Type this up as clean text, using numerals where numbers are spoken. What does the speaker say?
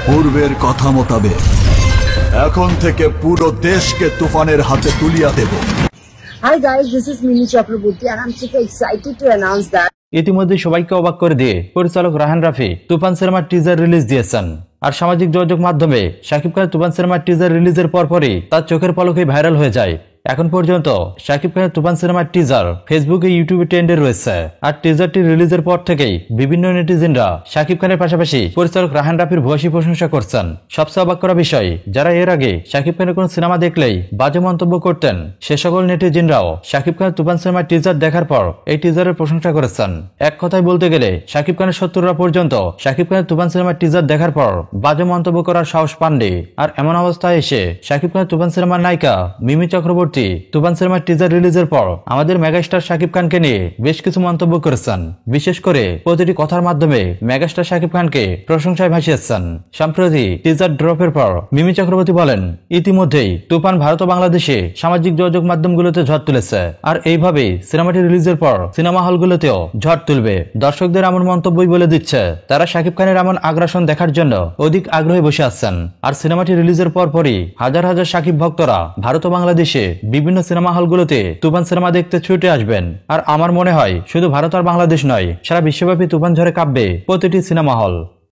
পূর্বের কথা মোতাবেক এখন থেকে পুরো দেশকে তুফানের হাতে তুলিয়া দেব। Hi guys, this is Mini Chakraborty and I'm super excited to announce that ইতিমধ্যে সবাইকে অবাক করে দিয়ে পরিচালক রায়হান রাফি তুফান সিনেমার টিজার রিলিজ দিয়েছেন। আর সামাজিক যোগাযোগ মাধ্যমে শাকিব খানের তুফান সিনেমার টিজার রিলিজের পরপরই তার চোখের পলকেই ভাইরাল হয়ে যায়। এখন পর্যন্ত শাকিব খানের তুফান সিনেমার টিজার ফেসবুকে ইউটিউবে ট্রেন্ডে রয়েছে। আর টিজারটি রিলিজের পর থেকেই বিভিন্ন নেটিজেনরা শাকিব খানের পাশাপাশি পরিচালক রায়হান রাফির ভূয়সী প্রশংসা করছেন। সবচেয়ে অবাক করা বিষয়, যারা এর আগে শাকিব খানের কোন সিনেমা দেখলেই বাজে মন্তব্য করতেন, সে সকল নেটিজেনরাও শাকিব খানের তুফান সিনেমার টিজার দেখার পর এই টিজারের প্রশংসা করেছেন। এক কথায় বলতে গেলে শাকিব খানের শত্রুরা পর্যন্ত শাকিব খানের তুফান সিনেমার টিজার দেখার পর বাজে মন্তব্য করার সাহস পাননি। আর এমন অবস্থায় এসে শাকিব খানের তুফান সিনেমার নায়িকা মিমি চক্রবর্তী তুফান সিনেমার টিজার রিলিজের পর আমাদের মেগাস্টার শাকিব খানকে নিয়ে বেশ কিছু মন্তব্য করেছেন। বিশেষ করে প্রতিটি কথার মাধ্যমে মেগাস্টার শাকিব খানকে প্রশংসায় ভাসিয়েছেন। সম্প্রতি টিজার ড্রপের পর মিমি চক্রবর্তী বলেন, ইতিমধ্যেই তুফান ভারত ও বাংলাদেশে সামাজিক যোগাযোগ মাধ্যমগুলোতে ঝড় তুলেছে। আর এইভাবেই সিনেমাটি রিলিজের পর সিনেমা হলগুলোতেও ঝড় তুলবে। দর্শকদের এমন মন্তব্যই বলে দিচ্ছে তারা শাকিব খানের এমন আগ্রাসন দেখার জন্য অধিক আগ্রহে বসে আছেন। আর সিনেমাটি রিলিজের পরপরই হাজার হাজার শাকিব ভক্তরা ভারত ও বাংলাদেশে বিভিন্ন সিনেমা হলগুলোতে তুফান সিনেমা দেখতে ছুটে আসবেন। আর আমার মনে হয় শুধু ভারত আর বাংলাদেশ নয়, সারা বিশ্বব্যাপী তুফান ঝড়ে কাঁপবে প্রতিটি সিনেমা হল।